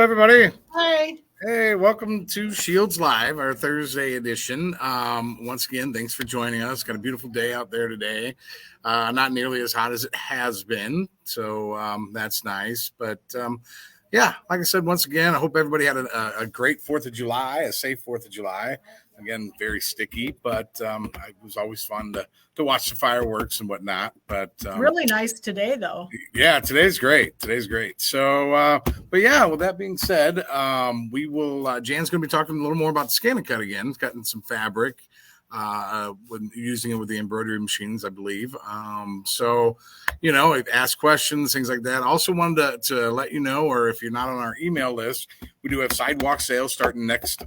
everybody. Hi. Hey, welcome to Shields Live, our Thursday edition. Once again, thanks for joining us. Got a beautiful day out there today. Not nearly as hot as it has been, so that's nice. But yeah, like I said, once again, I hope everybody had a great 4th of July, a safe 4th of July. Again, very sticky, but it was always fun to watch the fireworks and whatnot. But Really nice today, though. yeah, today's great. Today's great. So, but yeah, with that being said, we will. Jan's going to be talking a little more about the ScanNCut again, cutting some fabric, using it with the embroidery machines, I believe. So, ask questions, things like that. Also wanted to let you know, or if you're not on our email list, we do have sidewalk sales starting next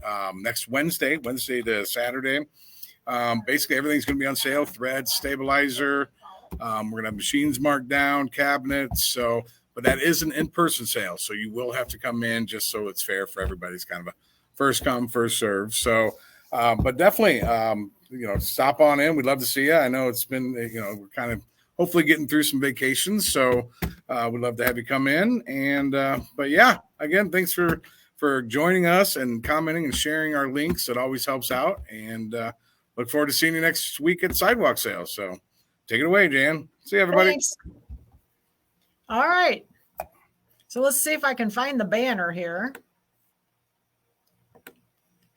Wednesday to Saturday. Basically, everything's going to be on sale: thread, stabilizer. We're going to have machines marked down, cabinets. But that is an in-person sale, so you will have to come in just so it's fair for everybody. It's kind of a first come, first serve. So, but definitely, stop on in. We'd love to see you. I know it's been, we're kind of hopefully getting through some vacations, so we'd love to have you come in. And but yeah, again, thanks for joining us and commenting and sharing our links. It always helps out. And look forward to seeing you next week at Sidewalk Sale. So. Take it away, Jan. See you, everybody. Thanks. All right. So let's see if I can find the banner here.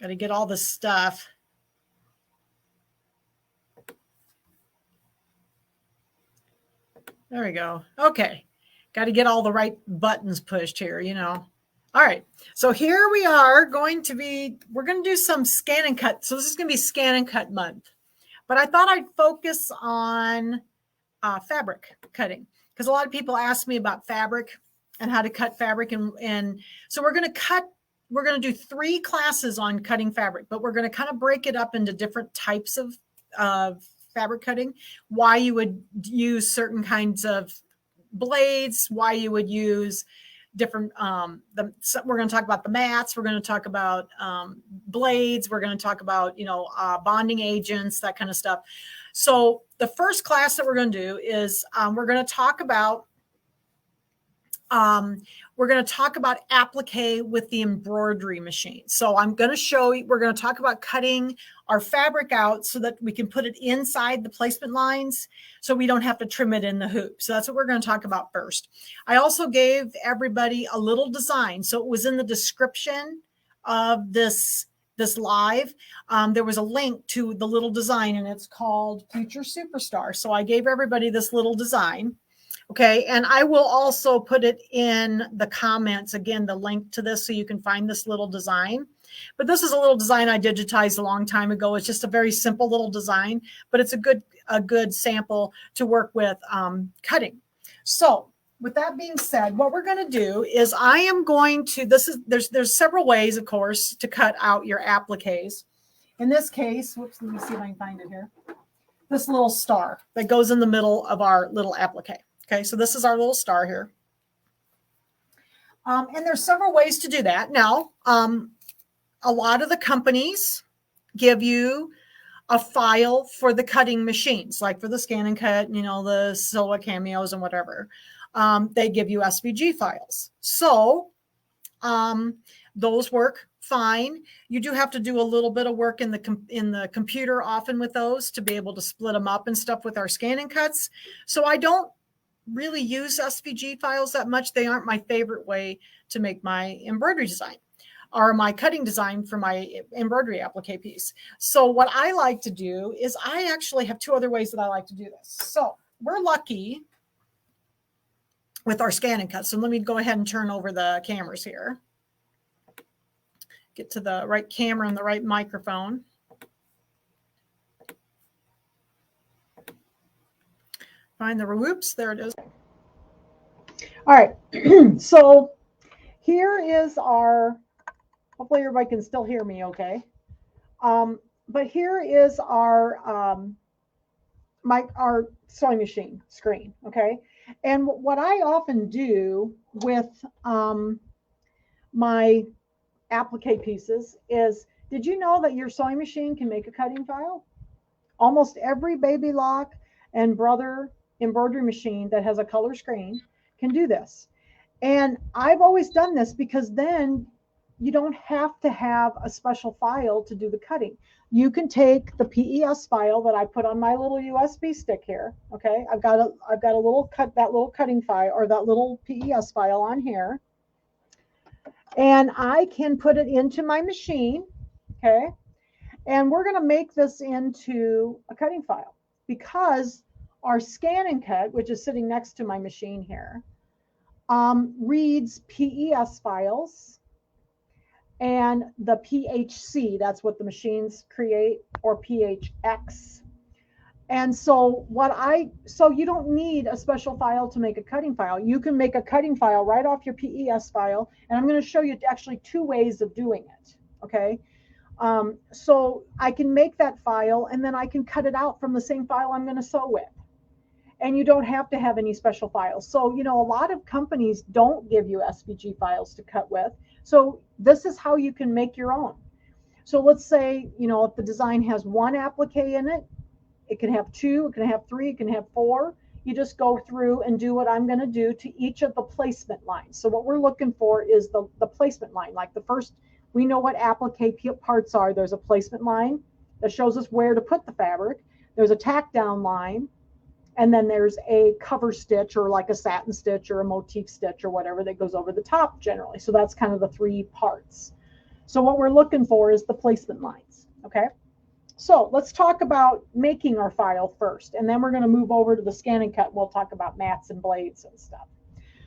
Got to get all the stuff. There we go. Okay. Got to get all the right buttons pushed here, All right. So here we are we're going to do some ScanNCut. So this is going to be ScanNCut month. But I thought I'd focus on fabric cutting because a lot of people ask me about fabric and how to cut fabric. And so we're going to do 3 classes on cutting fabric, but we're going to kind of break it up into different types of fabric cutting, why you would use certain kinds of blades, why you would use different we're going to talk about the mats, we're going to talk about blades, we're going to talk about bonding agents, that kind of stuff. So the first class that we're going to do is we're going to talk about applique with the embroidery machine. So I'm going to show you, we're going to talk about cutting our fabric out so that we can put it inside the placement lines so we don't have to trim it in the hoop. So that's what we're going to talk about first. I also gave everybody a little design. So it was in the description of this live. There was a link to the little design and it's called Future Superstar. So I gave everybody this little design. Okay, and I will also put it in the comments, again, the link to this so you can find this little design. But this is a little design I digitized a long time ago. It's just a very simple little design, but it's a good sample to work with cutting. So with that being said, what we're going to do is there's several ways, of course, to cut out your appliques. In this case, whoops, let me see if I can find it here. This little star that goes in the middle of our little applique. Okay, so this is our little star here. And there's several ways to do that. Now, a lot of the companies give you a file for the cutting machines, like for the ScanNCut, the Silhouette Cameos and whatever. They give you SVG files. So those work fine. You do have to do a little bit of work in the computer often with those to be able to split them up and stuff with our ScanNCuts. So I don't really use SVG files that much. They aren't my favorite way to make my embroidery design or my cutting design for my embroidery applique piece. So what I like to do is I actually have 2 other ways that I like to do this. So we're lucky with our ScanNCut. So let me go ahead and turn over the cameras here. Get to the right camera and the right microphone. Find the whoops, there it is. All right, so here is hopefully everybody can still hear me okay. But here is our sewing machine screen, okay? And what I often do with my applique pieces is, did you know that your sewing machine can make a cutting file? Almost every Baby Lock and Brother embroidery machine that has a color screen can do this. And I've always done this because then you don't have to have a special file to do the cutting. You can take the PES file that I put on my little USB stick here. Okay, I've got a little cutting file, or that little PES file on here, and I can put it into my machine. Okay, and we're going to make this into a cutting file because our Scan and Cut, which is sitting next to my machine here, reads PES files and the PHC, that's what the machines create, or PHX. And so you don't need a special file to make a cutting file. You can make a cutting file right off your PES file. And I'm going to show you actually 2 ways of doing it. Okay. So I can make that file and then I can cut it out from the same file I'm going to sew with. And you don't have to have any special files. So, a lot of companies don't give you SVG files to cut with. So this is how you can make your own. So let's say, if the design has 1 applique in it, it can have 2, it can have 3, it can have 4. You just go through and do what I'm going to do to each of the placement lines. So what we're looking for is the placement line. Like the first, we know what applique parts are. There's a placement line that shows us where to put the fabric. There's a tack down line. And then there's a cover stitch, or like a satin stitch or a motif stitch or whatever, that goes over the top generally. So that's kind of the 3 parts. So what we're looking for is the placement lines. Okay. So let's talk about making our file first, and then we're going to move over to the Scan and Cut. And we'll talk about mats and blades and stuff.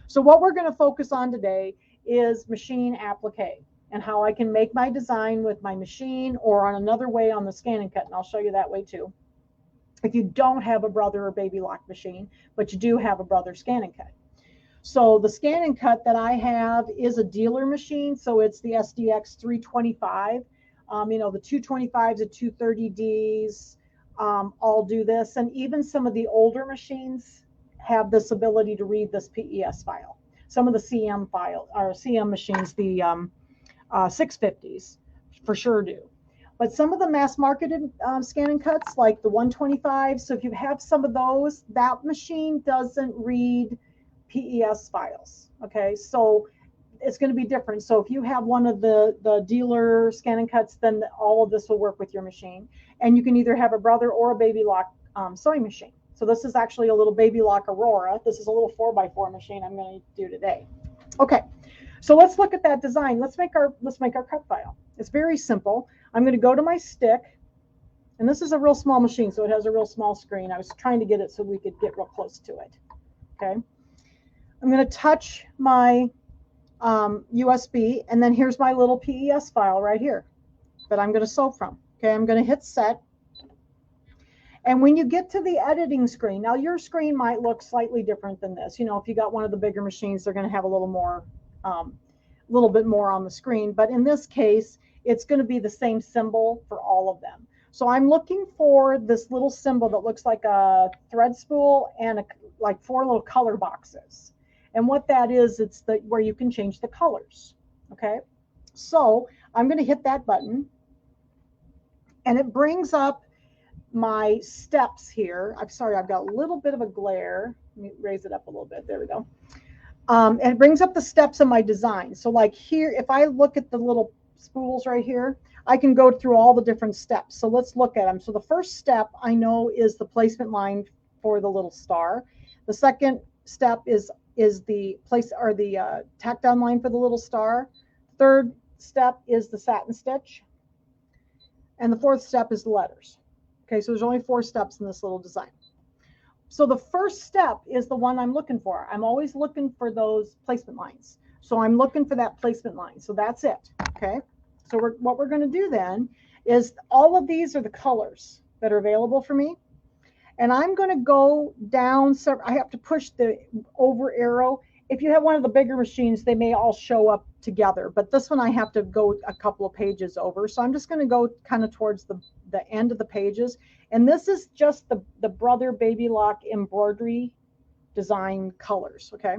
So what we're going to focus on today is machine applique and how I can make my design with my machine, or on another way on the Scan and Cut. And I'll show you that way too. If you don't have a Brother or Baby Lock machine, but you do have a Brother Scan and Cut. So the Scan and Cut that I have is a dealer machine. So it's the SDX 325. The 225s, the 230Ds all do this. And even some of the older machines have this ability to read this PES file. Some of the CM machines, the 650s for sure do. But some of the mass marketed Scan and Cuts, like the 125, so if you have some of those, that machine doesn't read PES files. Okay, so it's going to be different. So if you have one of the dealer Scan and Cuts, then all of this will work with your machine. And you can either have a Brother or a Baby Lock sewing machine. So this is actually a little Baby Lock Aurora. This is a little 4x4 machine I'm going to do today. Okay, so let's look at that design. Let's make our cut file. It's very simple. I'm going to go to my stick, and this is a real small machine, so it has a real small screen. I was trying to get it so we could get real close to it. Okay, I'm going to touch my USB, and then here's my little PES file right here that I'm going to sew from. Okay, I'm going to hit set. And when you get to the editing screen, now your screen might look slightly different than this. If you got one of the bigger machines, they're going to have a little bit more on the screen. But in this case, it's going to be the same symbol for all of them. So I'm looking for this little symbol that looks like a thread spool and like 4 little color boxes. And what that is, it's where you can change the colors. Okay, so I'm going to hit that button, and it brings up my steps here. I'm sorry, I've got a little bit of a glare. Let me raise it up a little bit. There we go. And it brings up the steps of my design. So like here, if I look at the little spools right here, I can go through all the different steps. So let's look at them. So the first step I know is the placement line for the little star. The second step is the tack down line for the little star. Third step is the satin stitch. And the fourth step is the letters. Okay, so there's only 4 steps in this little design. So the first step is the one I'm looking for. I'm always looking for those placement lines. So I'm looking for that placement line. So that's it. Okay. So what we're going to do then is all of these are the colors that are available for me. And I'm going to go down. So I have to push the over arrow. If you have one of the bigger machines, they may all show up together. But this one I have to go a couple of pages over. So I'm just going to go kind of towards the end of the pages. And this is just the Brother Baby Lock embroidery design colors. Okay.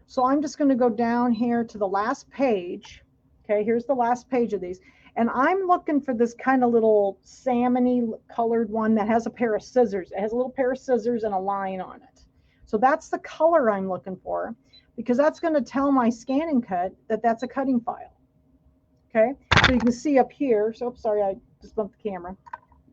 So I'm just going to go down here to the last page. Okay, here's the last page of these. And I'm looking for this kind of little salmon-y colored one that has a pair of scissors. It has a little pair of scissors and a line on it. So that's the color I'm looking for. because that's going to tell my scan and cut that that's a cutting file. Okay, so you can see up here. So, sorry, I just bumped the camera.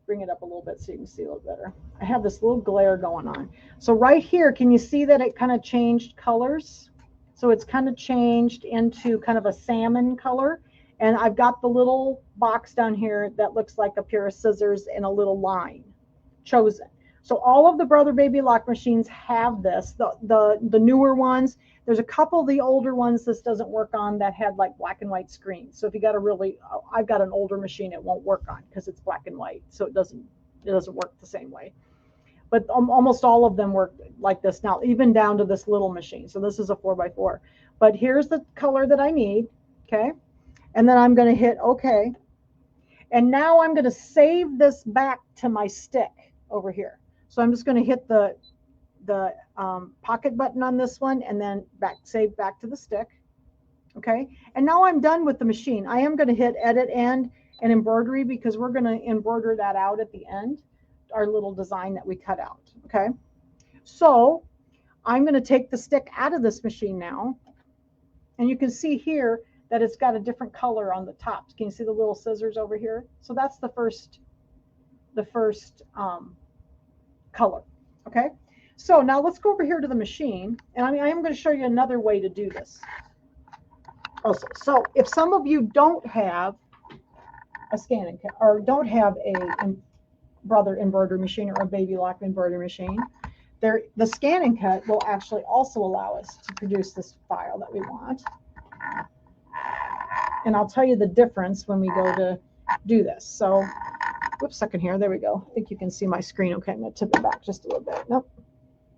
Bring it up a little bit so you can see a little better. I have this little glare going on. So right here, can you see that it kind of changed colors? So it's kind of changed into kind of a salmon color. And I've got the little box down here that looks like a pair of scissors and a little line chosen. So all of the Brother Baby Lock machines have this. The newer ones, there's a couple of the older ones this doesn't work on that had like black and white screens. So if you got a really, I've got an older machine it won't work on because it's black and white. So it doesn't work the same way. But almost all of them work like this now, even down to this little machine. So this is a 4x4. But here's the color that I need, okay? And then I'm going to hit OK. And now I'm going to save this back to my stick over here. So I'm just going to hit the pocket button on this one and then save back to the stick. Okay. And now I'm done with the machine. I am going to hit edit end and embroidery because we're going to embroider that out at the end, our little design that we cut out. Okay. So I'm going to take the stick out of this machine now. And you can see here that it's got a different color on the top. Can you see the little scissors over here? So that's the first color. Okay. So now let's go over here to the machine. And I am going to show you another way to do this. Also, so if some of you don't have a scan and cut or don't have a Brother embroidery machine or a Baby Lock embroidery machine, the scan and cut will actually also allow us to produce this file that we want. And I'll tell you the difference when we go to do this. So, whoops, second here. There we go. I think you can see my screen. Okay, I'm going to tip it back just a little bit. Nope,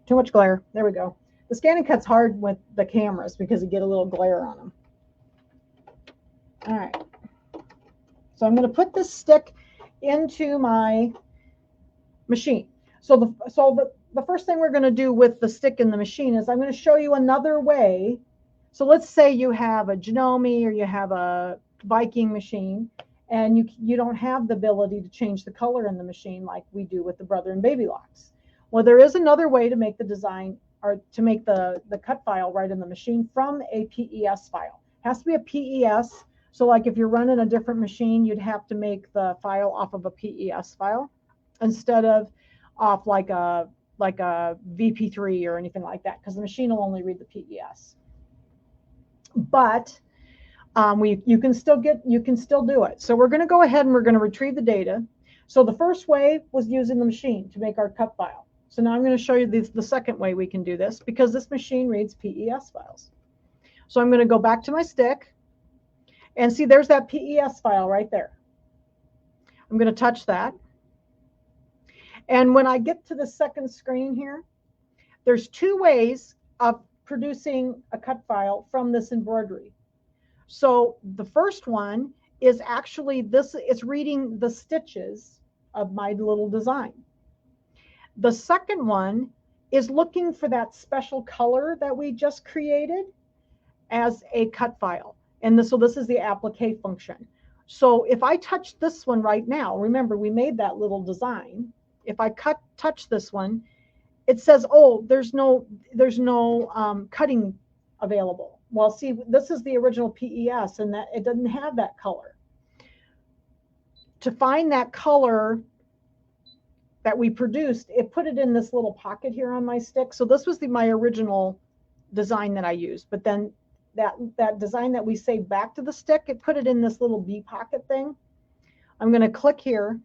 too much glare. There we go. The scan and cut's hard with the cameras because you get a little glare on them. All right. So I'm going to put this stick into my machine. So the first thing we're going to do with the stick in the machine is I'm going to show you another way. So let's say you have a Janome or you have a Viking machine and you don't have the ability to change the color in the machine like we do with the Brother and Baby Locks. Well, there is another way to make the design or to make the cut file right in the machine from a PES file. It has to be a PES. So like if you're running a different machine, you'd have to make the file off of a PES file instead of off like a VP3 or anything like that, because the machine will only read the PES. But you can still do it. So we're going to go ahead and we're going to retrieve the data. So the first way was using the machine to make our cut file. So now I'm going to show you the second way we can do this because this machine reads PES files. So I'm going to go back to my stick and see there's that PES file right there. I'm going to touch that. And when I get to the second screen here, there's two ways of producing a cut file from this embroidery. So the first one is actually it's reading the stitches of my little design. The second one is looking for that special color that we just created as a cut file. And this is the applique function. So if I touch this one right now, remember we made that little design. If I touch this one, it says, oh, there's no cutting available. Well, see, this is the original PES and that it doesn't have that color. To find that color that we produced, it put it in this little pocket here on my stick. So this was my original design that I used, but then that design that we saved back to the stick, it put it in this little B pocket thing. I'm going to click here.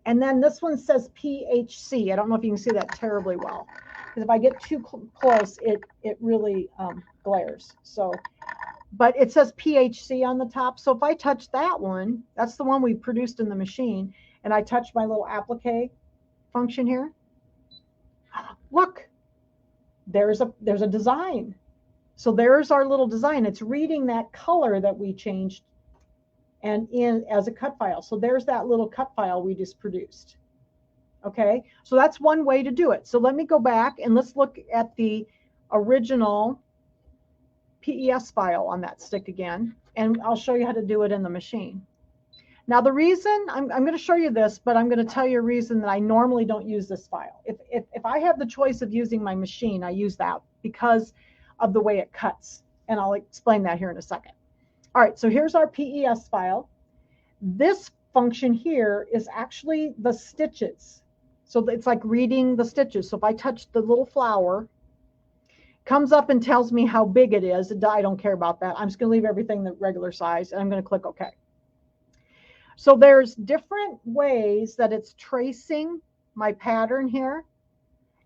And then this one says PHC. I don't know if you can see that terribly well, because if I get too close, it really glares. So, but it says PHC on the top. So if I touch that one, that's the one we produced in the machine, and I touch my little applique function here. Look, there's a design. So there's our little design. It's reading that color that we changed and in as a cut file. So there's that little cut file we just produced. Okay, so that's one way to do it. So let me go back and let's look at the original PES file on that stick again, and I'll show you how to do it in the machine. Now the reason, I'm going to show you this, but I'm going to tell you a reason that I normally don't use this file. If I have the choice of using my machine, I use that because of the way it cuts. And I'll explain that here in a second. All right, so here's our PES file. This function here is actually the stitches. So it's like reading the stitches. So if I touch the little flower, comes up and tells me how big it is. I don't care about that. I'm just going to leave everything the regular size, and I'm going to click OK. So there's different ways that it's tracing my pattern here.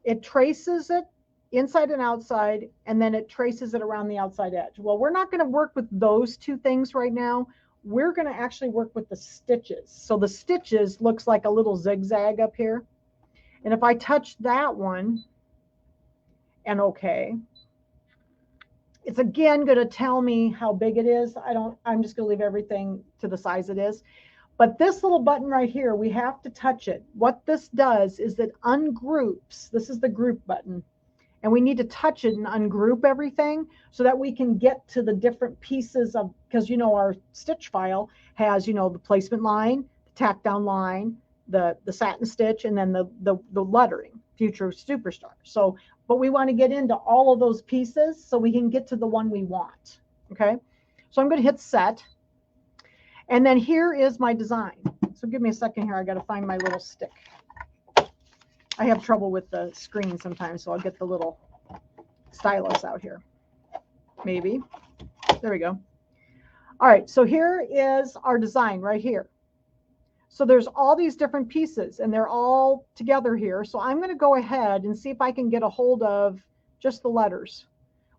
It traces it inside and outside, and then it traces it around the outside edge. Well, we're not going to work with those two things right now. We're going to actually work with the stitches. So the stitches looks like a little zigzag up here. And if I touch that one and OK, it's again going to tell me how big it is. I'm just going to leave everything to the size it is. But this little button right here, we have to touch it. What this does is it ungroups. This is the group button. And we need to touch it and ungroup everything so that we can get to the different pieces of, because, you know, our stitch file has, you know, the placement line, the tack down line, the satin stitch, and then the lettering, Future Superstar. So, but we want to get into all of those pieces so we can get to the one we want. Okay. So I'm going to hit set. And then here is my design. So give me a second here. I got to find my little stick. I have trouble with the screen sometimes, so I'll get the little stylus out here. Maybe. There we go. All right, so here is our design right here. So there's all these different pieces, and they're all together here. So I'm going to go ahead and see if I can get a hold of just the letters.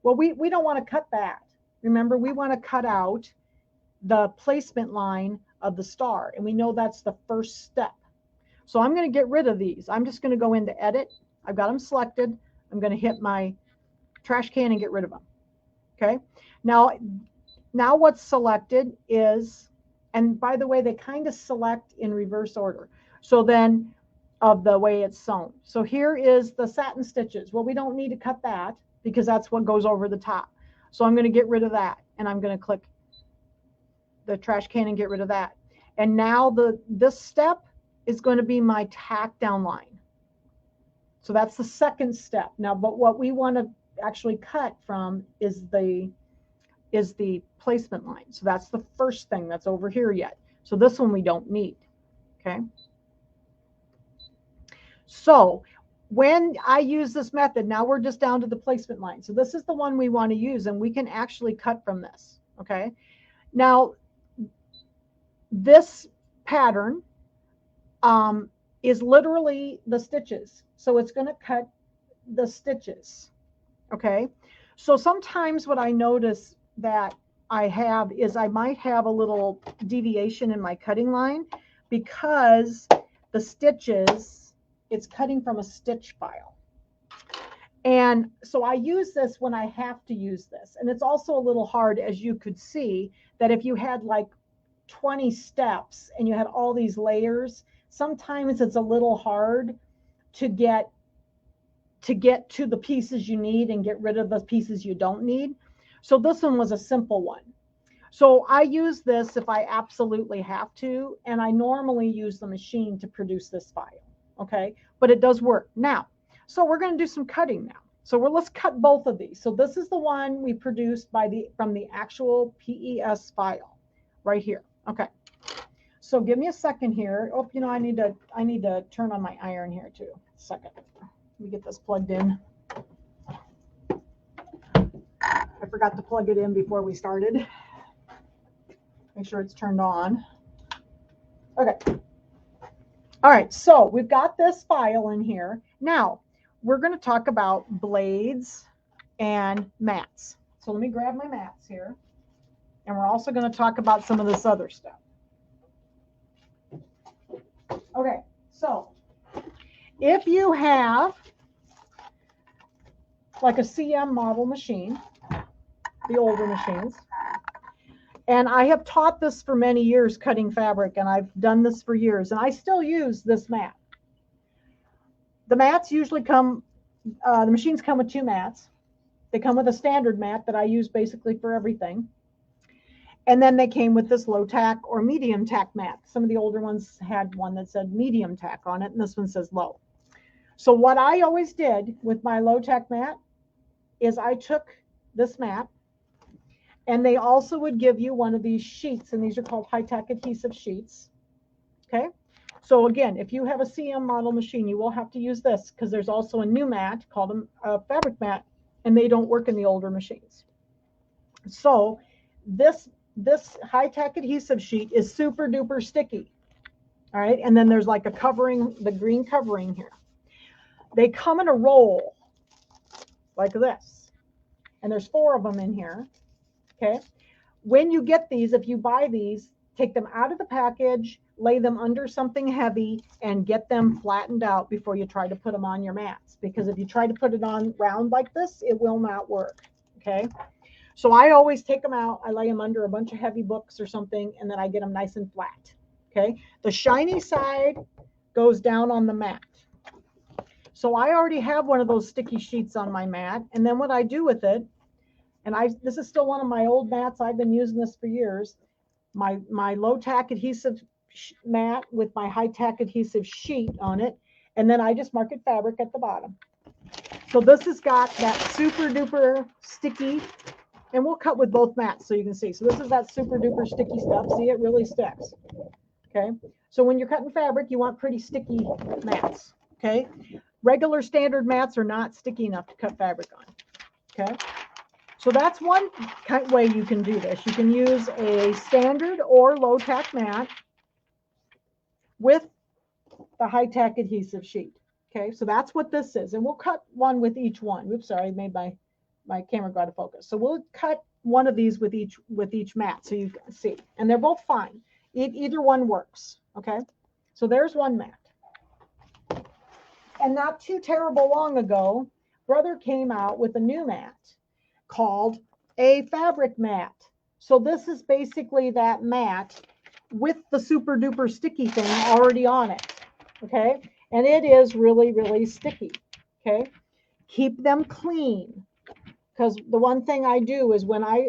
Well, we don't want to cut that. Remember, we want to cut out the placement line of the star, and we know that's the first step. So I'm going to get rid of these. I'm just going to go into edit. I've got them selected. I'm going to hit my trash can and get rid of them. Okay. Now what's selected is, and by the way, they kind of select in reverse order. So then of the way it's sewn. So here is the satin stitches. Well, we don't need to cut that because that's what goes over the top. So I'm going to get rid of that, and I'm going to click the trash can and get rid of that. And now this step is going to be my tack down line. So that's the second step. Now, but what we want to actually cut from is the placement line. So that's the first thing that's over here yet. So this one we don't need. Okay. So when I use this method, now we're just down to the placement line. So this is the one we want to use, and we can actually cut from this. Okay. Now, this pattern is literally the stitches. So it's going to cut the stitches. Okay. So sometimes what I notice that I have is I might have a little deviation in my cutting line because the stitches, it's cutting from a stitch file. And so I use this when I have to use this. And it's also a little hard, as you could see, that if you had like 20 steps and you had all these layers, sometimes it's a little hard to get to the pieces you need and get rid of the pieces you don't need. So this one was a simple one. So I use this if I absolutely have to, and I normally use the machine to produce this file. Okay, but it does work. Now, so we're going to do some cutting now. So let's cut both of these. So this is the one we produced from the actual PES file right here. Okay. So give me a second here. Oh, you know, I need to turn on my iron here too. Second. Let me get this plugged in. I forgot to plug it in before we started. Make sure it's turned on. Okay. All right, so we've got this file in here. Now, we're going to talk about blades and mats. So let me grab my mats here. And we're also going to talk about some of this other stuff. Okay, so if you have like a CM model machine, the older machines, and I have taught this for many years, cutting fabric, and I've done this for years, and I still use this mat. The mats usually come, the machines come with two mats. They come with a standard mat that I use basically for everything. And then they came with this low tack or medium tack mat. Some of the older ones had one that said medium tack on it, and this one says low. So what I always did with my low tack mat is I took this mat, and they also would give you one of these sheets, and these are called high-tech adhesive sheets. Okay. So again, if you have a CM model machine, you will have to use this because there's also a new mat called a fabric mat, and they don't work in the older machines. So this high-tech adhesive sheet is super duper sticky. All right. And then there's like a covering, the green covering here. They come in a roll like this, and there's 4 of them in here. Okay. When you get these, if you buy these, take them out of the package, lay them under something heavy, and get them flattened out before you try to put them on your mats. Because if you try to put it on round like this, it will not work. Okay. So I always take them out. I lay them under a bunch of heavy books or something, and then I get them nice and flat. Okay. The shiny side goes down on the mat. So I already have one of those sticky sheets on my mat. And then what I do with it, and this is still one of my old mats. I've been using this for years. My low-tack adhesive mat with my high-tack adhesive sheet on it. And then I just mark it fabric at the bottom. So this has got that super duper sticky, and we'll cut with both mats so you can see. So this is that super duper sticky stuff. See, it really sticks. Okay. So when you're cutting fabric, you want pretty sticky mats. Okay. Regular standard mats are not sticky enough to cut fabric on. Okay. So that's one way you can do this. You can use a standard or low-tack mat with the high-tack adhesive sheet. Okay, so that's what this is. And we'll cut one with each one. Oops, sorry, I made my camera go out of focus. So we'll cut one of these with each mat so you can see. And they're both fine. Either one works. Okay, so there's one mat. And not too terrible long ago, Brother came out with a new mat called a fabric mat. So this is basically that mat with the super duper sticky thing already on it. Okay. And it is really, really sticky. Okay. Keep them clean. Because the one thing I do is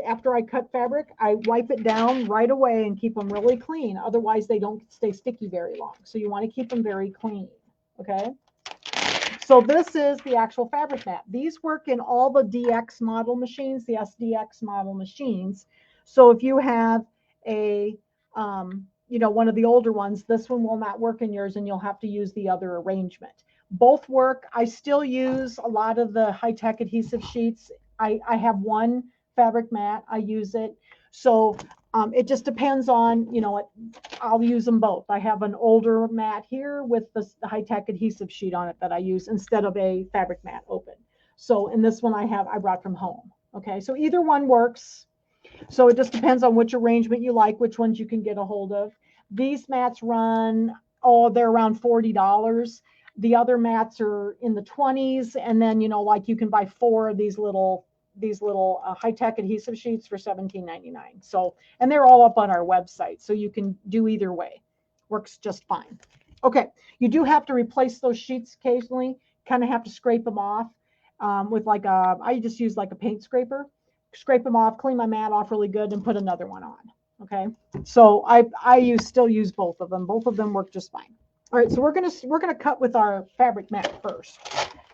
after I cut fabric, I wipe it down right away and keep them really clean. Otherwise, they don't stay sticky very long. So you want to keep them very clean. Okay. So this is the actual fabric mat. These work in all the DX model machines, the SDX model machines. So if you have one of the older ones, this one will not work in yours and you'll have to use the other arrangement. Both work. I still use a lot of the high-tech adhesive sheets. I have one fabric mat. I use it. So it just depends on, I'll use them both. I have an older mat here with the high-tech adhesive sheet on it that I use instead of a fabric mat open. So in this one I brought from home. Okay, so either one works. So it just depends on which arrangement you like, which ones you can get a hold of. These mats run, they're around $40. The other mats are in the 20s. And then, like you can buy 4 of these little high-tech adhesive sheets for $17.99. So, and they're all up on our website. So you can do either way. Works just fine. Okay. You do have to replace those sheets occasionally. Kind of have to scrape them off with I just use like a paint scraper. Scrape them off, clean my mat off really good, and put another one on. Okay. So I still use both of them. Both of them work just fine. All right. So we're gonna cut with our fabric mat first.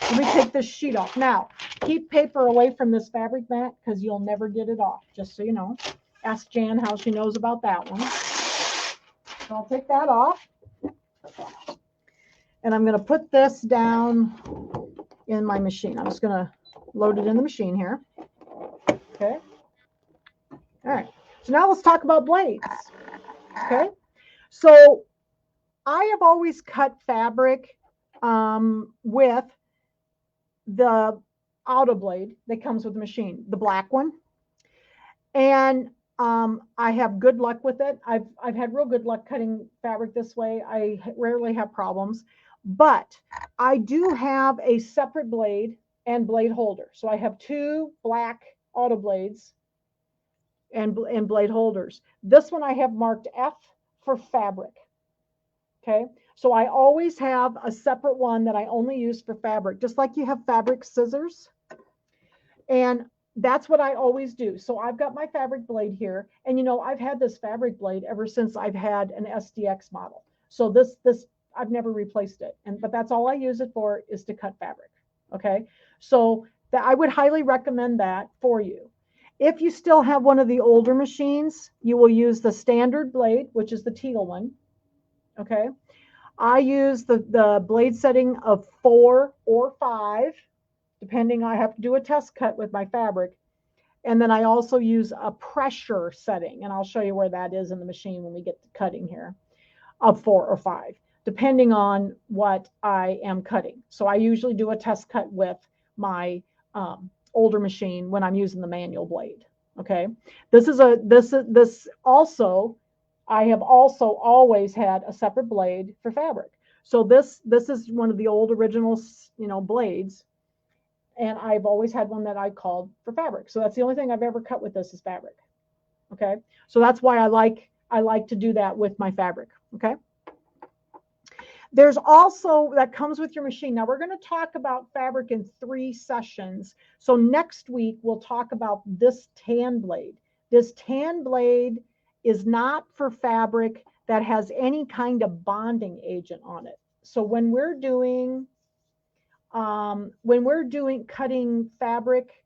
Let me take this sheet off. Now, keep paper away from this fabric mat because you'll never get it off, just so you know. Ask Jan how she knows about that one. So I'll take that off. And I'm going to put this down in my machine. I'm just going to load it in the machine here. Okay. All right. So now let's talk about blades. Okay. So I have always cut fabric with the auto blade that comes with the machine, the black one. And I have good luck with it. I've had real good luck cutting fabric this way. I rarely have problems, but I do have a separate blade and blade holder. So I have 2 black auto blades and blade holders. This one I have marked F for fabric. Okay. So I always have a separate one that I only use for fabric, just like you have fabric scissors. And that's what I always do. So I've got my fabric blade here, and I've had this fabric blade ever since I've had an SDX model. So this I've never replaced it. But that's all I use it for, is to cut fabric. Okay. So that I would highly recommend that for you. If you still have one of the older machines, you will use the standard blade, which is the teal one. Okay. I use the blade setting of 4 or 5, depending. I have to do a test cut with my fabric. And then I also use a pressure setting, and I'll show you where that is in the machine when we get to cutting here, of 4 or 5, depending on what I am cutting. So I usually do a test cut with my older machine when I'm using the manual blade. Okay. This also, I have also always had a separate blade for fabric. So this is one of the old original, blades. And I've always had one that I called for fabric. So that's the only thing I've ever cut with this is fabric. Okay. So that's why I like to do that with my fabric. Okay. There's also, that comes with your machine. Now we're going to talk about fabric in 3 sessions. So next week, we'll talk about this tan blade. This tan blade is not for fabric that has any kind of bonding agent on it. So when we're doing cutting fabric,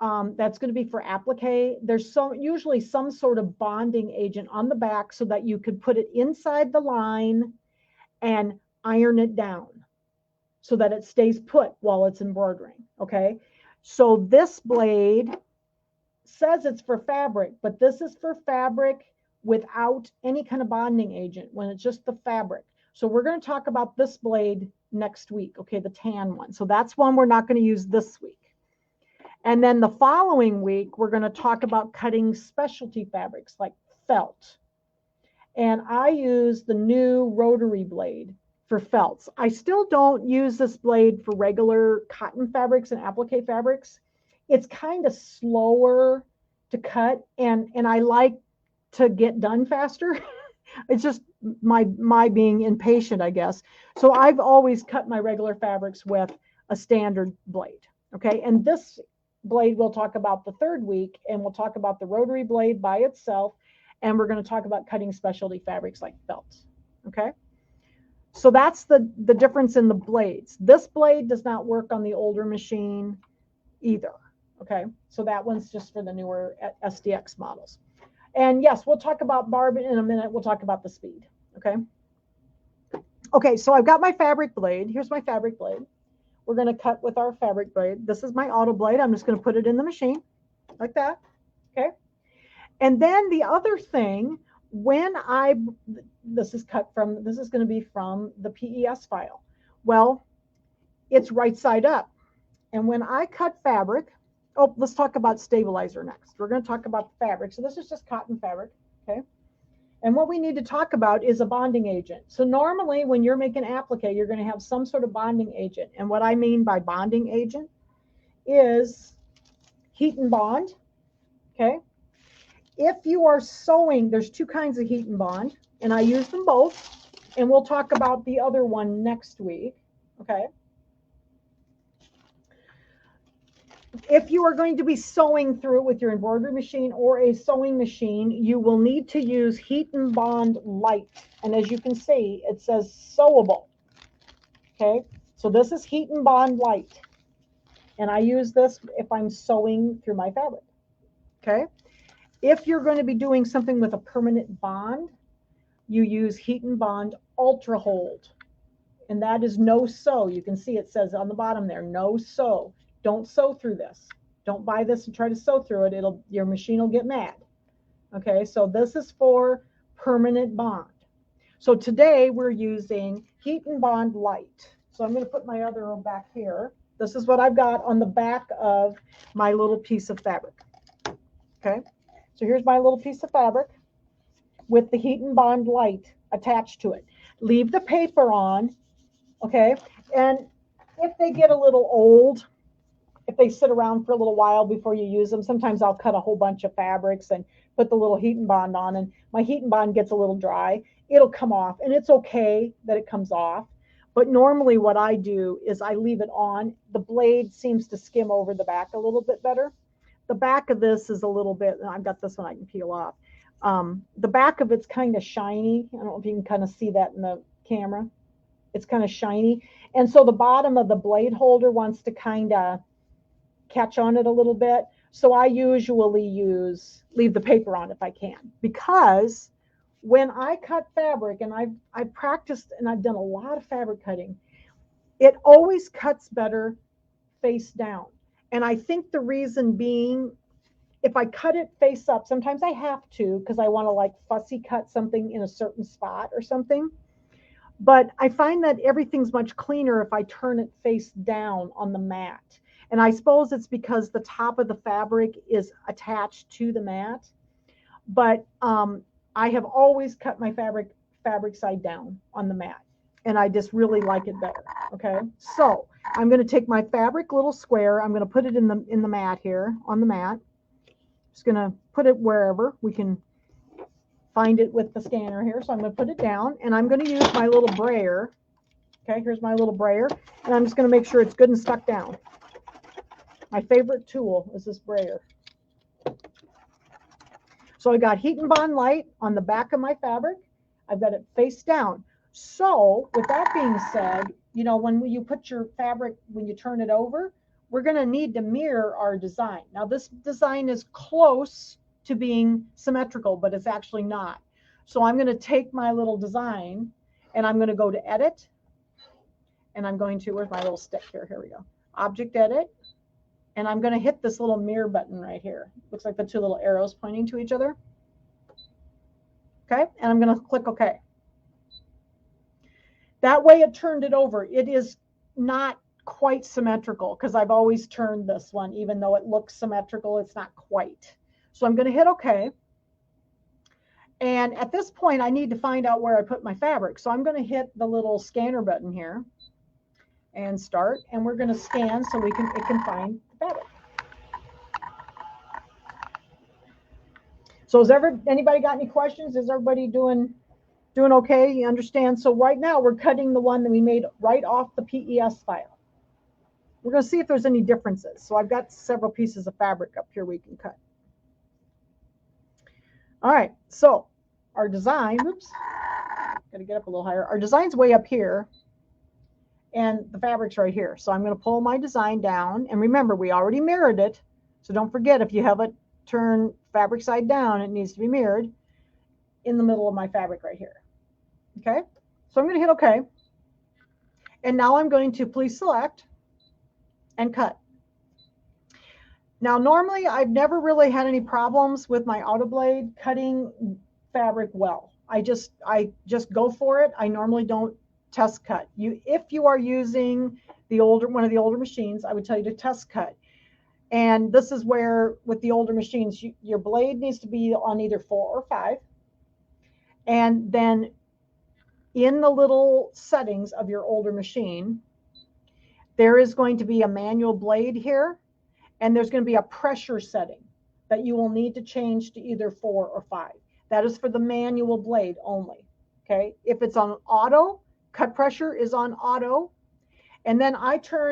that's going to be for applique. There's usually some sort of bonding agent on the back so that you could put it inside the line and iron it down so that it stays put while it's embroidering. Okay. So this blade says it's for fabric, but this is for fabric without any kind of bonding agent, when it's just the fabric. So we're going to talk about this blade next week. Okay. The tan one. So that's one we're not going to use this week. And then the following week, we're going to talk about cutting specialty fabrics like felt. And I use the new rotary blade for felts. I still don't use this blade for regular cotton fabrics and applique fabrics. It's kind of slower to cut, and I like to get done faster. It's just my being impatient, I guess. So I've always cut my regular fabrics with a standard blade. Okay, and this blade we'll talk about the 3rd week, and we'll talk about the rotary blade by itself. And we're going to talk about cutting specialty fabrics like felts. Okay. So that's the difference in the blades. This blade does not work on the older machine either. Okay. So that one's just for the newer SDX models. And yes, we'll talk about barb in a minute. We'll talk about the speed. Okay. Okay. So I've got my fabric blade. Here's my fabric blade. We're going to cut with our fabric blade. This is my auto blade. I'm just going to put it in the machine like that. Okay. And then the other thing, this is going to be from the PES file. Well, it's right side up. And when I cut fabric, let's talk about stabilizer next. We're going to talk about fabric. So this is just cotton fabric. Okay. And what we need to talk about is a bonding agent. So normally when you're making applique, you're going to have some sort of bonding agent. And what I mean by bonding agent is heat and bond. Okay. If you are sewing, there's 2 kinds of heat and bond, and I use them both, and we'll talk about the other one next week. Okay. If you are going to be sewing through it with your embroidery machine or a sewing machine, you will need to use heat and bond light. And as you can see, it says sewable. Okay. So this is heat and bond light. And I use this if I'm sewing through my fabric. Okay. If you're going to be doing something with a permanent bond, you use heat and bond ultra hold. And that is no sew. You can see it says on the bottom there, no sew. Don't sew through this. Don't buy this and try to sew through it. Your machine will get mad. Okay, so this is for permanent bond. So today we're using heat and bond light. So I'm going to put my other one back here. This is what I've got on the back of my little piece of fabric. Okay. So here's my little piece of fabric with the heat and bond light attached to it. Leave the paper on, okay? And if they get a little old, if they sit around for a little while before you use them, sometimes I'll cut a whole bunch of fabrics and put the little heat and bond on, and my heat and bond gets a little dry. It'll come off, and it's okay that it comes off. But normally what I do is I leave it on. The blade seems to skim over the back a little bit better. The back of this is a little bit, I've got this one I can peel off. The back of it's kind of shiny. I don't know if you can kind of see that in the camera. It's kind of shiny. And so the bottom of the blade holder wants to kind of catch on it a little bit. So I usually leave the paper on if I can, because when I cut fabric, and I've practiced and I've done a lot of fabric cutting, it always cuts better face down. And I think the reason being, if I cut it face up, sometimes I have to because I want to like fussy cut something in a certain spot or something. But I find that everything's much cleaner if I turn it face down on the mat. And I suppose it's because the top of the fabric is attached to the mat. But I have always cut my fabric side down on the mat. And I just really like it better. Okay. So I'm going to take my fabric little square. I'm going to put it in the mat here, on the mat. Just going to put it wherever we can find it with the scanner here. So I'm going to put it down, and I'm going to use my little brayer. Okay, here's my little brayer, and I'm just going to make sure it's good and stuck down. My favorite tool is this brayer. So I got Heat and Bond Light on the back of my fabric. I've got it face down. So with that being said, you know, when you put your fabric, when you turn it over, we're going to need to mirror our design. Now this design is close to being symmetrical, but it's actually not. So I'm going to take my little design, and I'm going to go to edit, and I'm going to, where's my little stick here? Here we go. Object edit. And I'm going to hit this little mirror button right here. Looks like the two little arrows pointing to each other. Okay. And I'm going to click OK. That way it turned it over. It is not quite symmetrical because I've always turned this one, even though it looks symmetrical, it's not quite. So I'm going to hit OK. And at this point, I need to find out where I put my fabric. So I'm going to hit the little scanner button here and start. And we're going to scan so it can find the fabric. So anybody got any questions? Is everybody doing okay? You understand? So right now we're cutting the one that we made right off the PES file. We're going to see if there's any differences. So I've got several pieces of fabric up here we can cut. All right, so our design, oops, got to get up a little higher. Our design's way up here, and the fabric's right here. So I'm going to pull my design down, and remember, we already mirrored it. So don't forget, if you have it turn fabric side down, it needs to be mirrored in the middle of my fabric right here. Okay, so I'm going to hit OK. And now I'm going to please select and cut. Now, normally, I've never really had any problems with my AutoBlade cutting fabric well. I just go for it. I normally don't test cut. If you are using one of the older machines, I would tell you to test cut. And this is where, with the older machines, your blade needs to be on either 4 or 5. And then in the little settings of your older machine, there is going to be a manual blade here. And there's going to be a pressure setting that you will need to change to either 4 or 5. That is for the manual blade only. Okay. If it's on auto, cut pressure is on auto. And then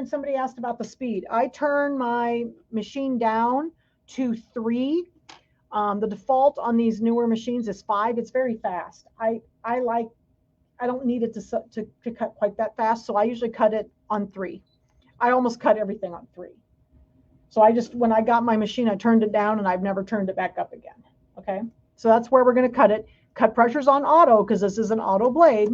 somebody asked about the speed. I turn my machine down to 3. The default on these newer machines is 5. It's very fast. I don't need it to cut quite that fast. So I usually cut it on 3. I almost cut everything on 3. So when I got my machine, I turned it down, and I've never turned it back up again. Okay. So that's where we're going to cut it. Cut pressure's on auto because this is an auto blade.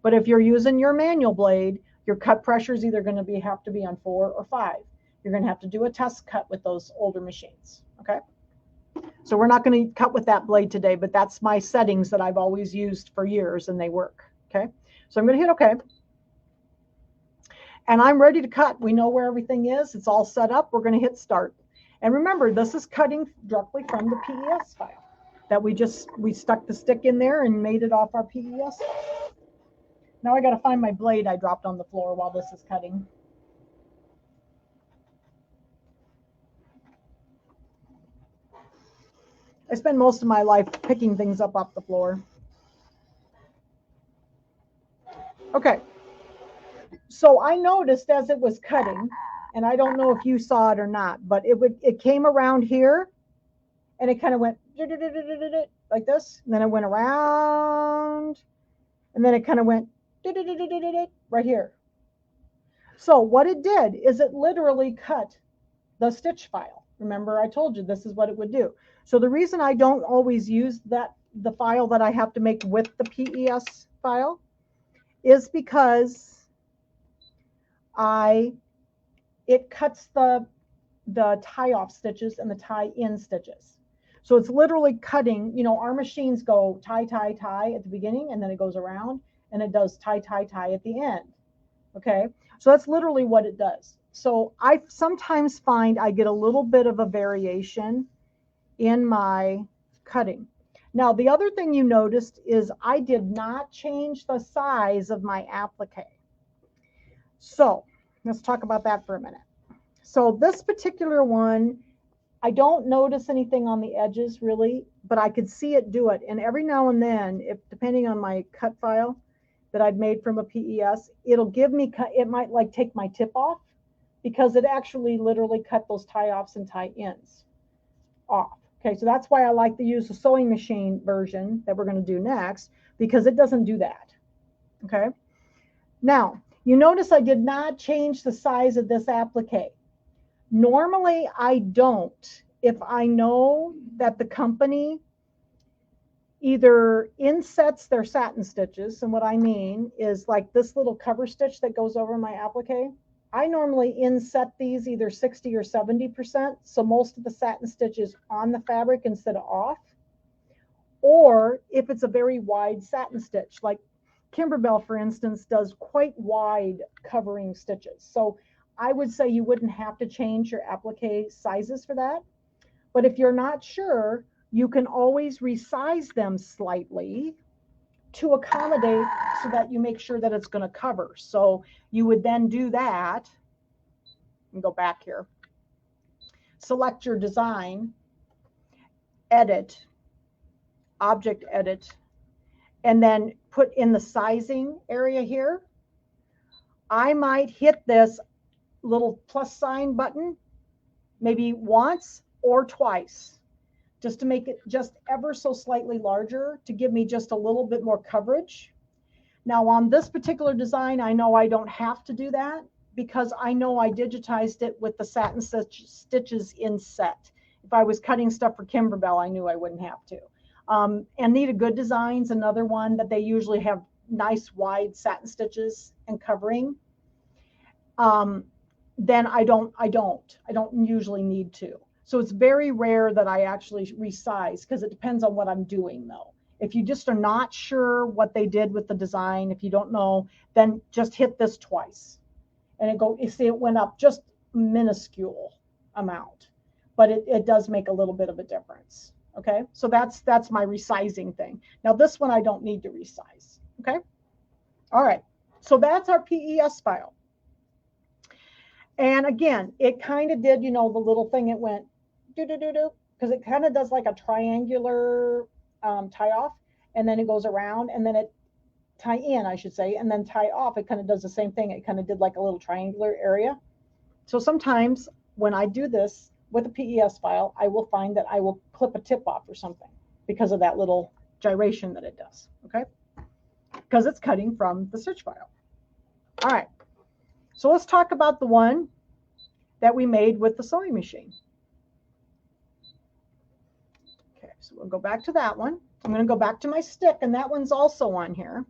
But if you're using your manual blade, your cut pressure is either going to have to be on 4 or 5. You're going to have to do a test cut with those older machines. Okay. So we're not going to cut with that blade today, but that's my settings that I've always used for years, and they work. Okay. So I'm going to hit OK. And I'm ready to cut. We know where everything is. It's all set up. We're going to hit start. And remember, this is cutting directly from the PES file that we stuck the stick in there and made it off our PES file. Now I got to find my blade I dropped on the floor while this is cutting. I spend most of my life picking things up off the floor. Okay. So I noticed as it was cutting, and I don't know if you saw it or not, but it came around here, and it kind of went like this, and then it went around, and then it kind of went right here. So what it did is it literally cut the stitch file. Remember, I told you this is what it would do. So the reason I don't always use the file that I have to make with the PES file is because it cuts the tie off stitches and the tie in stitches. So it's literally cutting, you know, our machines go tie, tie, tie at the beginning, and then it goes around and it does tie, tie, tie at the end. Okay. So that's literally what it does. So I sometimes find I get a little bit of a variation in my cutting. Now, the other thing you noticed is I did not change the size of my applique. So let's talk about that for a minute. So this particular one, I don't notice anything on the edges really, but I could see it do it. And every now and then, if depending on my cut file that I've made from a PES, it'll give me, it might like take my tip off because it actually literally cut those tie offs and tie ins off. Okay, so that's why I like to use the sewing machine version that we're going to do next, because it doesn't do that. Okay, now you notice I did not change the size of this applique. Normally I don't if I know that the company either insets their satin stitches, and what I mean is like this little cover stitch that goes over my applique. I normally inset these either 60 or 70%, so most of the satin stitch is on the fabric instead of off. Or if it's a very wide satin stitch, like Kimberbell, for instance, does quite wide covering stitches. So I would say you wouldn't have to change your applique sizes for that. But if you're not sure, you can always resize them slightly to accommodate so that you make sure that it's going to cover. So you would then do that and go back here. Select your design, edit, object edit, and then put in the sizing area here. I might hit this little plus sign button maybe once or twice, just to make it just ever so slightly larger to give me just a little bit more coverage. Now on this particular design, I know I don't have to do that because I know I digitized it with the satin stitches inset. If I was cutting stuff for Kimberbell, I knew I wouldn't have to. And Need a Good Design's another one that they usually have nice wide satin stitches and covering. Then I don't usually need to. So it's very rare that I actually resize because it depends on what I'm doing though. If you just are not sure what they did with the design, if you don't know, then just hit this twice. And you see it went up just a minuscule amount, but it does make a little bit of a difference. Okay, so that's my resizing thing. Now this one I don't need to resize. Okay, all right, so that's our PES file. And again, it kind of did, you know, the little thing it went do-do-do-do, because it kind of does like a triangular tie off, and then it goes around, and then it tie in, I should say, and then tie off. It kind of does the same thing. It kind of did like a little triangular area. So sometimes when I do this with a PES file, I will find that I will clip a tip off or something because of that little gyration that it does. Okay, because it's cutting from the stitch file. All right. So let's talk about the one that we made with the sewing machine. Okay, so we'll go back to that one. I'm going to go back to my stick, and that one's also on here.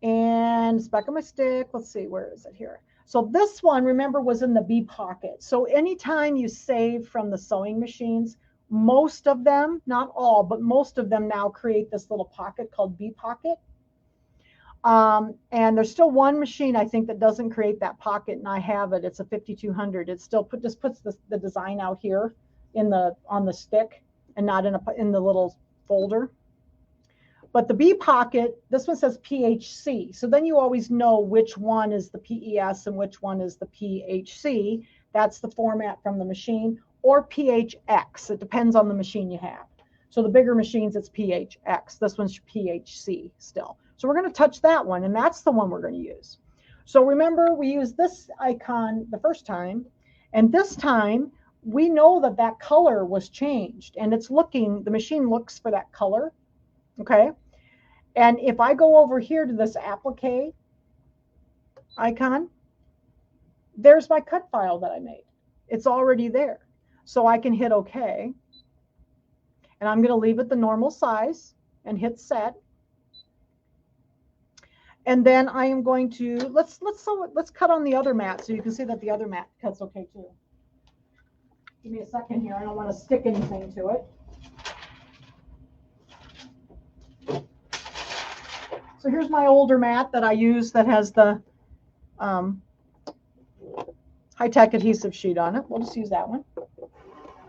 And it's back on my stick. Let's see, where is it here? So this one, remember, was in the B pocket. So anytime you save from the sewing machines, most of them, not all, but most of them now create this little pocket called B pocket. And there's still one machine, I think, that doesn't create that pocket, and I have it. It's a 5200. It still just puts the design out here on the stick and not in the little folder. But the B pocket, this one says PHC. So then you always know which one is the PES and which one is the PHC. That's the format from the machine, or PHX. It depends on the machine you have. So the bigger machines, it's PHX. This one's PHC still. So we're going to touch that one, and that's the one we're going to use. So remember, we used this icon the first time, and this time we know that that color was changed, and the machine looks for that color. Okay. And if I go over here to this applique icon, there's my cut file that I made. It's already there. So I can hit OK. And I'm going to leave it the normal size and hit set. And then I am going to, let's cut on the other mat so you can see that the other mat cuts okay too. Give me a second here. I don't want to stick anything to it. So here's my older mat that I use that has the high-tech adhesive sheet on it. We'll just use that one.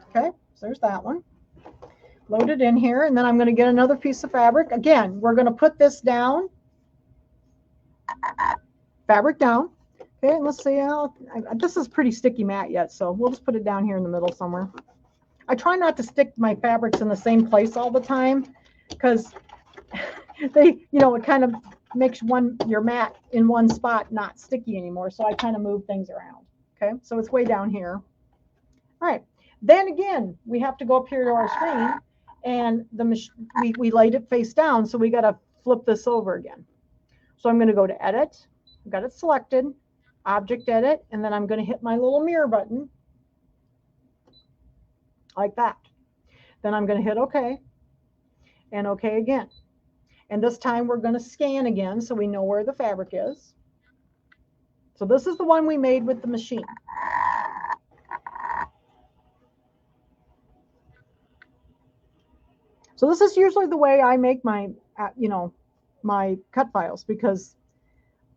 Okay, so there's that one. Load it in here, and then I'm going to get another piece of fabric. Again, we're going to put this down. Fabric down. Okay, and let's see how, this is pretty sticky mat yet, so we'll just put it down here in the middle somewhere. I try not to stick my fabrics in the same place all the time because they, you know, it kind of makes your mat in one spot not sticky anymore. So I kind of move things around. Okay, so it's way down here. All right, then again, we have to go up here to our screen, and we laid it face down, so we got to flip this over again. So I'm going to go to Edit. I've got it selected, Object Edit, and then I'm going to hit my little mirror button like that. Then I'm going to hit OK and OK again. And this time we're going to scan again so we know where the fabric is. So this is the one we made with the machine. So this is usually the way I make my, my cut files, because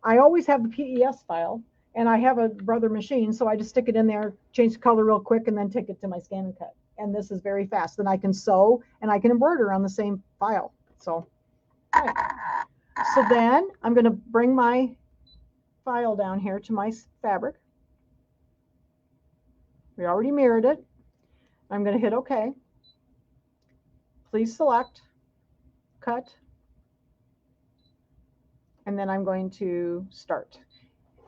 I always have the PES file and I have a Brother machine. So I just stick it in there, change the color real quick, and then take it to my scan and cut. And this is very fast. Then I can sew and I can embroider on the same file. So, all right. So then I'm going to bring my file down here to my fabric. We already mirrored it. I'm going to hit OK. Please select, cut, and then I'm going to start.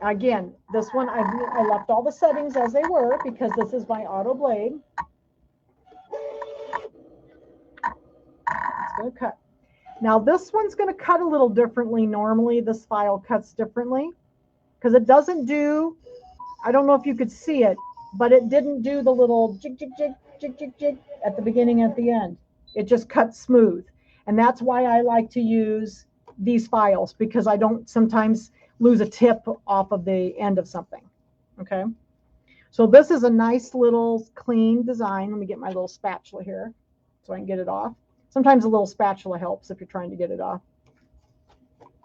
Again, this one I left all the settings as they were because this is my auto blade. It's going to cut. Now this one's going to cut a little differently. Normally this file cuts differently because it doesn't do, I don't know if you could see it, but it didn't do the little jig, jig, jig, jig, jig, jig at the beginning and at the end. It just cuts smooth. And that's why I like to use these files, because I don't sometimes lose a tip off of the end of something. Okay. So this is a nice little clean design. Let me get my little spatula here so I can get it off. Sometimes a little spatula helps if you're trying to get it off.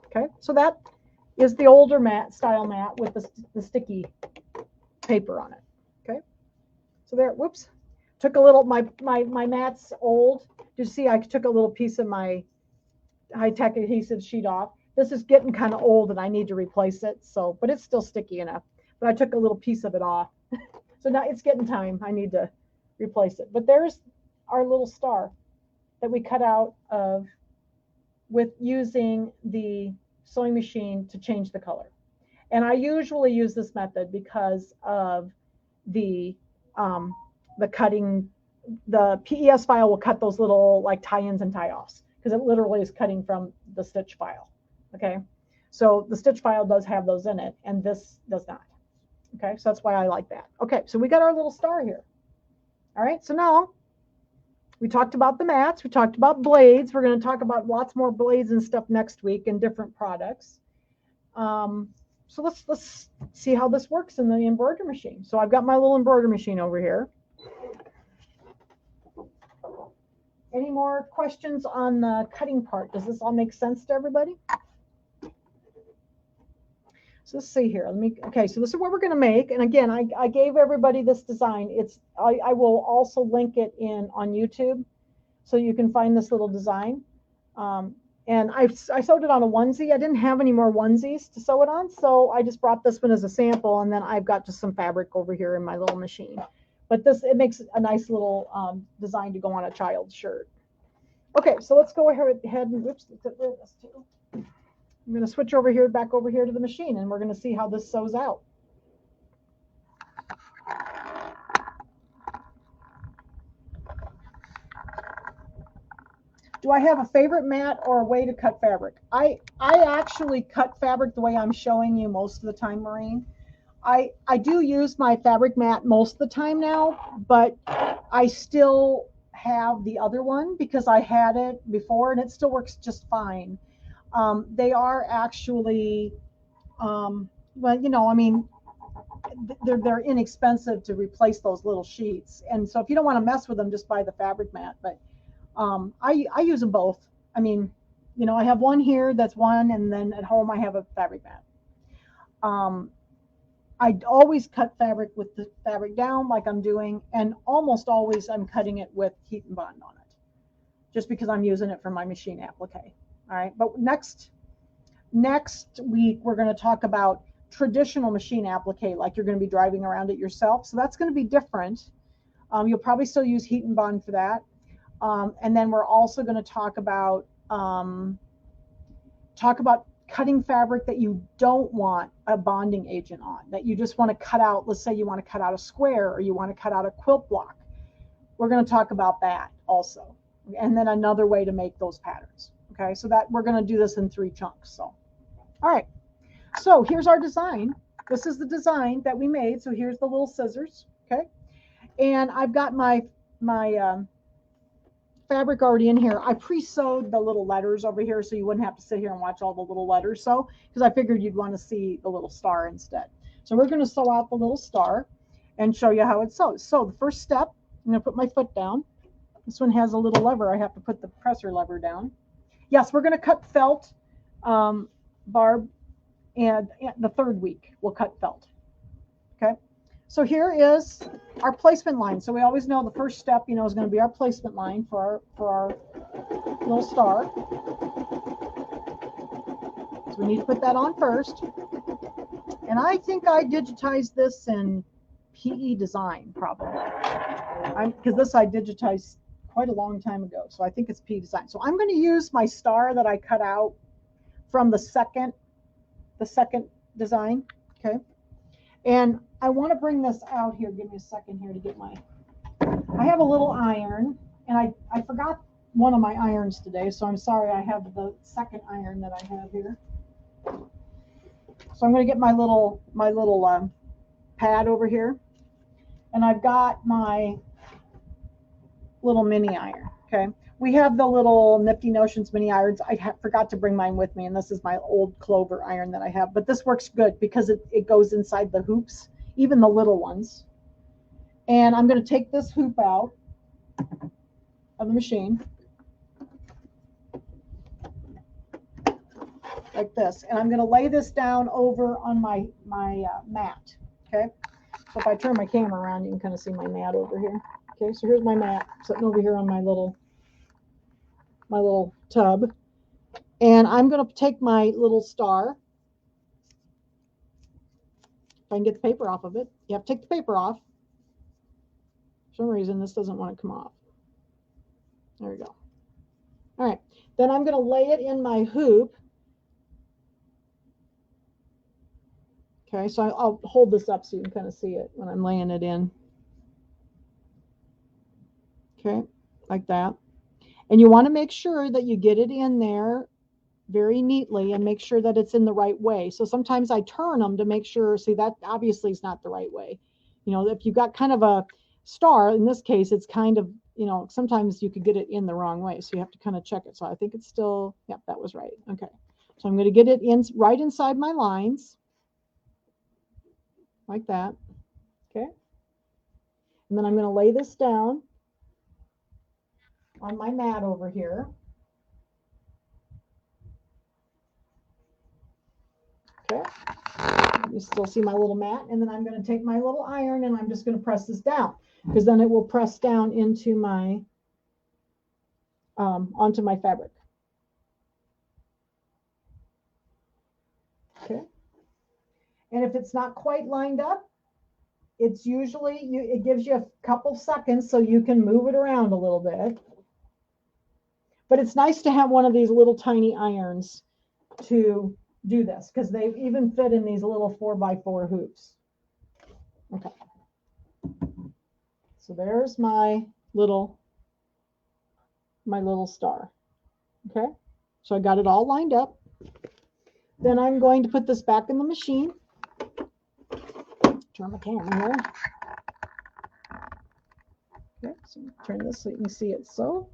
Okay. So that is the older style mat with the sticky paper on it. Okay. So there, whoops. Took a little, my mat's old. You see, I took a little piece of my high-tech adhesive sheet off. This is getting kind of old and I need to replace it. So, but it's still sticky enough. But I took a little piece of it off. So now it's getting time. I need to replace it. But there's our little star that we cut out of with using the sewing machine to change the color. And I usually use this method because of the cutting. The PES file will cut those little like tie-ins and tie-offs because it literally is cutting from the stitch file. Okay, so the stitch file does have those in it and this does not. Okay, so that's why I like that. Okay, so we got our little star here. All right, so now we talked about the mats, we talked about blades. We're going to talk about lots more blades and stuff next week and different products. So let's see how this works in the embroidery machine. So I've got my little embroidery machine over here. Any more questions on the cutting part? Does this all make sense to everybody? So let's see here. Okay, so this is what we're going to make. And again, I gave everybody this design. I will also link it on YouTube so you can find this little design. And I sewed it on a onesie. I didn't have any more onesies to sew it on, so I just brought this one as a sample, and then I've got just some fabric over here in my little machine. But it makes a nice little design to go on a child's shirt. Okay, so let's go ahead and whoops, let's get rid of this too. I'm going to switch back over here to the machine, and we're going to see how this sews out. Do I have a favorite mat or a way to cut fabric? I actually cut fabric the way I'm showing you most of the time, Maureen. I do use my fabric mat most of the time now, but I still have the other one because I had it before and it still works just fine. They are actually, well, you know, I mean, they're inexpensive to replace those little sheets. And so if you don't want to mess with them, just buy the fabric mat. But I use them both. I mean, you know, I have one here that's one, and then at home I have a fabric mat. I always cut fabric with the fabric down like I'm doing, and almost always I'm cutting it with heat and bond on it, just because I'm using it for my machine applique. All right, but next week we're going to talk about traditional machine applique, like you're going to be driving around it yourself. So that's going to be different. You'll probably still use heat and bond for that. And then we're also going to talk about cutting fabric that you don't want a bonding agent on, that you just want to cut out. Let's say you want to cut out a square or you want to cut out a quilt block. We're going to talk about that also. And then another way to make those patterns. Okay, so that we're going to do this in 3 chunks. So, all right. So here's our design. This is the design that we made. So here's the little scissors. Okay, and I've got my fabric already in here. I pre-sewed the little letters over here so you wouldn't have to sit here and watch all the little letters. So, because I figured you'd want to see the little star instead. So we're going to sew out the little star and show you how it sews. So the first step, I'm going to put my foot down. This one has a little lever. I have to put the presser lever down. Yes, we're going to cut felt, Barb, and the 3rd week we'll cut felt. Okay. So here is our placement line. So we always know the first step, you know, is going to be our placement line for our little star. So we need to put that on first. And I think I digitized this in PE Design probably. Because this I digitized quite a long time ago. So I think it's PE Design. So I'm going to use my star that I cut out from the second design. Okay. And I want to bring this out here. Give me a second here to get I have a little iron, and I forgot one of my irons today, so I'm sorry. I have the second iron that I have here. So I'm going to get my little pad over here, and I've got my little mini iron. Okay. We have the little Nifty Notions mini irons. I forgot to bring mine with me, and this is my old Clover iron that I have. But this works good because it goes inside the hoops, even the little ones. And I'm going to take this hoop out of the machine like this, and I'm going to lay this down over on my mat. Okay. So if I turn my camera around, you can kind of see my mat over here. Okay. So here's my mat sitting over here on my little tub, and I'm going to take my little star. If I can get the paper off of it. You have to take the paper off. For some reason this doesn't want to come off. There we go. All right, then I'm going to lay it in my hoop. Okay, so I'll hold this up so you can kind of see it when I'm laying it in. Okay, like that. And you want to make sure that you get it in there very neatly and make sure that it's in the right way. So sometimes I turn them to make sure, see, that obviously is not the right way. You know, if you've got kind of a star, in this case, it's kind of, you know, sometimes you could get it in the wrong way. So you have to kind of check it. So I think it's still, yep, that was right. Okay. So I'm going to get it in right inside my lines like that. Okay. And then I'm going to lay this down on my mat over here. Okay, you still see my little mat, and then I'm going to take my little iron and I'm just going to press this down, because then it will press down into my onto my fabric. Okay, and if it's not quite lined up, it's usually it gives you a couple seconds so you can move it around a little bit. But it's nice to have one of these little tiny irons to do this, because they even fit in these little 4x4 hoops. Okay. So there's my little star. Okay. So I got it all lined up. Then I'm going to put this back in the machine. turn my camera here. Okay, so turn this so you can see it. So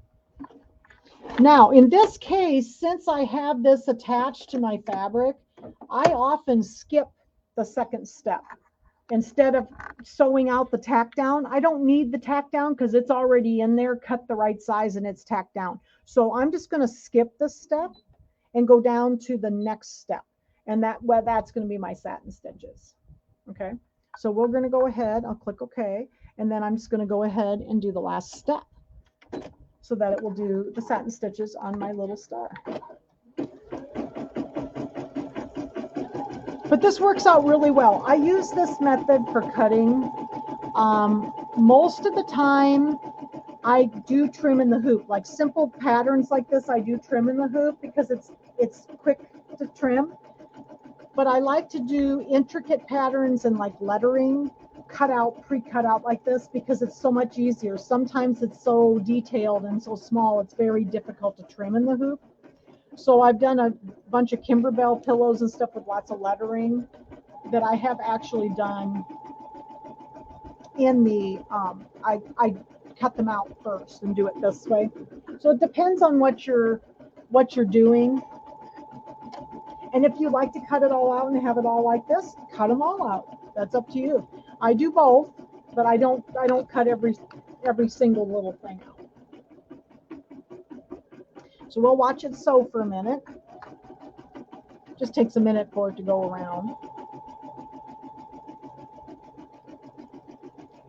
now in this case, since I have this attached to my fabric, I often skip the second step. Instead of sewing out the tack down, I don't need the tack down because it's already in there, cut the right size, and it's tacked down. So I'm just going to skip this step and go down to the next step. And that's going to be my satin stitches. Okay, so we're going to go ahead. I'll click OK. And then I'm just going to go ahead and do the last step so that it will do the satin stitches on my little star. But this works out really well. I use this method for cutting. Most of the time, I do trim in the hoop. Like simple patterns like this, I do trim in the hoop because it's quick to trim. But I like to do intricate patterns and like lettering, pre-cut out like this because it's so much easier. Sometimes it's so detailed and so small, it's very difficult to trim in the hoop. So I've done a bunch of Kimberbell pillows and stuff with lots of lettering that I have actually done in the, I cut them out first and do it this way. So it depends on what you're doing. And if you like to cut it all out and have it all like this, cut them all out. That's up to you. I do both, but I don't cut every single little thing out. So we'll watch it sew for a minute. Just takes a minute for it to go around.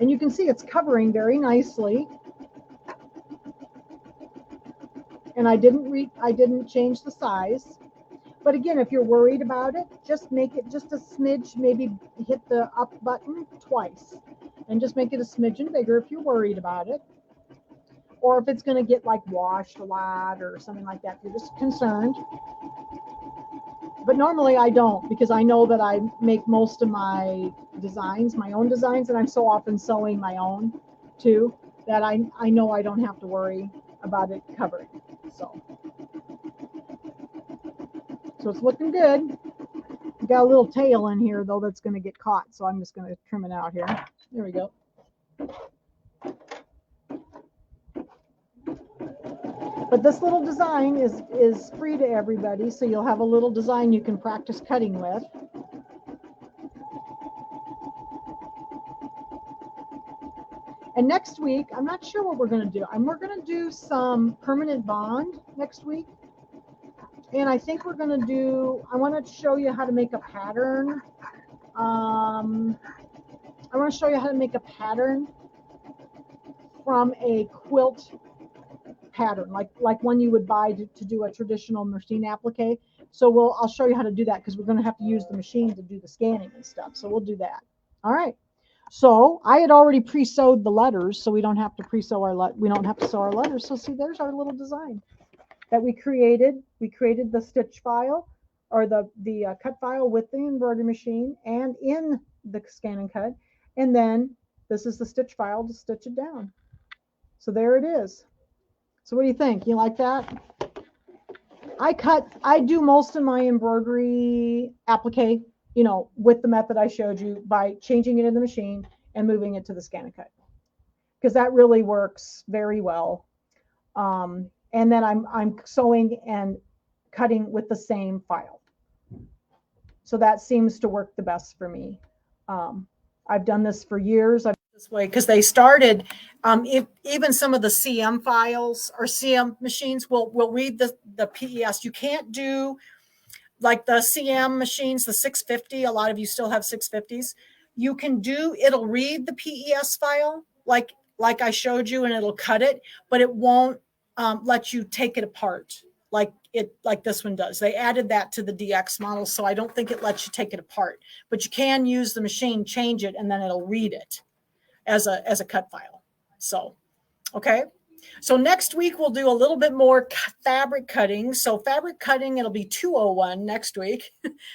And you can see it's covering very nicely. And I didn't change the size. But again, if you're worried about it, just make it just a smidge, maybe hit the up button twice. And just make it a smidgen bigger if you're worried about it. Or if it's going to get like washed a lot or something like that, you're just concerned. But normally I don't, because I know that I make most of my designs, my own designs, and I'm so often sewing my own too, that I know I don't have to worry about it covering. So it's looking good. Got a little tail in here though that's going to get caught, so I'm just going to trim it out here. There we go. But this little design is free to everybody, so you'll have a little design you can practice cutting with. And next week, I'm not sure what we're going to do. We're going to do some permanent bond next week. And I think we're going to do, I want to show you how to make a pattern. I want to show you how to make a pattern from a quilt pattern, like one you would buy to do a traditional machine applique. So I'll show you how to do that because we're going to have to use the machine to do the scanning and stuff. So we'll do that. All right. So I had already pre-sewed the letters, so we don't have to sew our letters. So see, there's our little design that we created. We created the stitch file or the cut file with the embroidery machine and in the Scan and Cut, and then this is the stitch file to stitch it down. So there it is. So what do you think? You like that? I do most of my embroidery applique, with the method I showed you by changing it in the machine and moving it to the Scan and Cut, because that really works very well. And then I'm sewing and cutting with the same file. So that seems to work the best for me. I've done this for years. This way because they started even some of the CM files or CM machines will read the PES. You can't do like the CM machines, the 650. A lot of you still have 650s. You can do, it'll read the PES file like I showed you, and it'll cut it, but it won't let you take it apart like this one does. They added that to the DX model, so I don't think it lets you take it apart, but you can use the machine, change it, and then it'll read it as a cut file. So, okay. So next week we'll do a little bit more fabric cutting. So fabric cutting, it'll be 201 next week.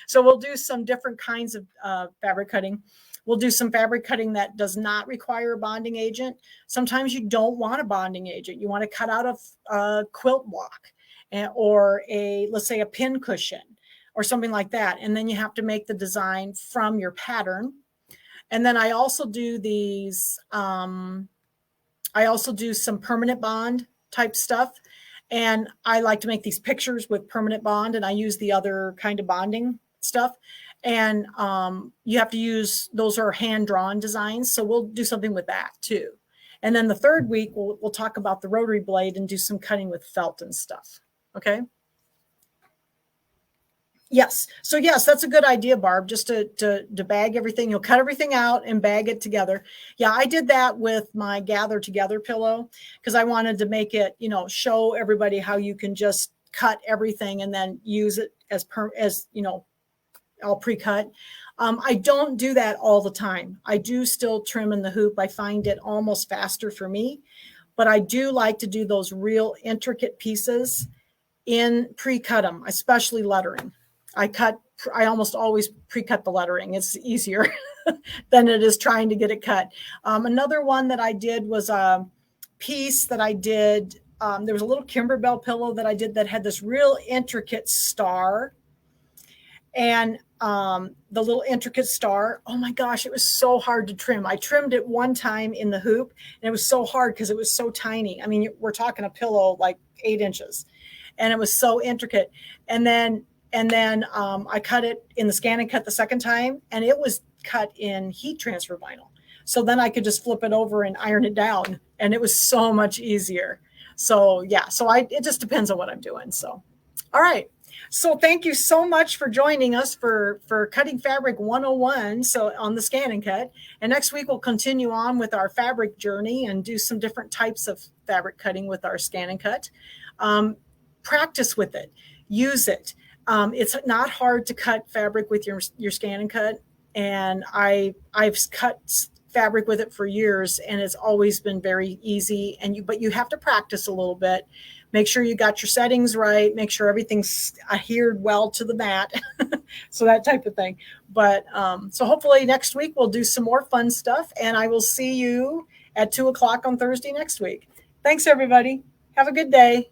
So we'll do some different kinds of fabric cutting. We'll do some fabric cutting that does not require a bonding agent. Sometimes you don't want a bonding agent. You want to cut out a quilt block or let's say a pin cushion or something like that. And then you have to make the design from your pattern. And then I also do these, I also do some permanent bond type stuff. And I like to make these pictures with permanent bond, and I use the other kind of bonding stuff. And you have to use, those are hand-drawn designs. So we'll do something with that too. And then the third week, we'll talk about the rotary blade and do some cutting with felt and stuff. Okay. Yes. So yes, that's a good idea, Barb, just to bag everything. You'll cut everything out and bag it together. Yeah, I did that with my Gather Together pillow because I wanted to make it, you know, show everybody how you can just cut everything and then use it as you know, all pre-cut. I don't do that all the time. I do still trim in the hoop. I find it almost faster for me, but I do like to do those real intricate pieces in pre-cut them, especially lettering. I almost always pre-cut the lettering. It's easier than it is trying to get it cut. Another one that I did was a piece that I did. There was a little Kimberbell pillow that I did that had this real intricate star. And the little intricate star, oh my gosh, it was so hard to trim. I trimmed it one time in the hoop, and it was so hard because it was so tiny. I mean, we're talking a pillow like 8 inches, and it was so intricate. And then I cut it in the ScanNCut the second time, and it was cut in heat transfer vinyl. So then I could just flip it over and iron it down, and it was so much easier. So yeah, so it just depends on what I'm doing. So, all right. So thank you so much for joining us for Cutting Fabric 101. So on the ScanNCut, and next week we'll continue on with our fabric journey and do some different types of fabric cutting with our ScanNCut. Practice with it, use it. It's not hard to cut fabric with your ScanNCut, and I've cut fabric with it for years, and it's always been very easy. But you have to practice a little bit. Make sure you got your settings right. Make sure everything's adhered well to the mat. So that type of thing. But so hopefully next week we'll do some more fun stuff, and I will see you at 2:00 on Thursday next week. Thanks, everybody. Have a good day.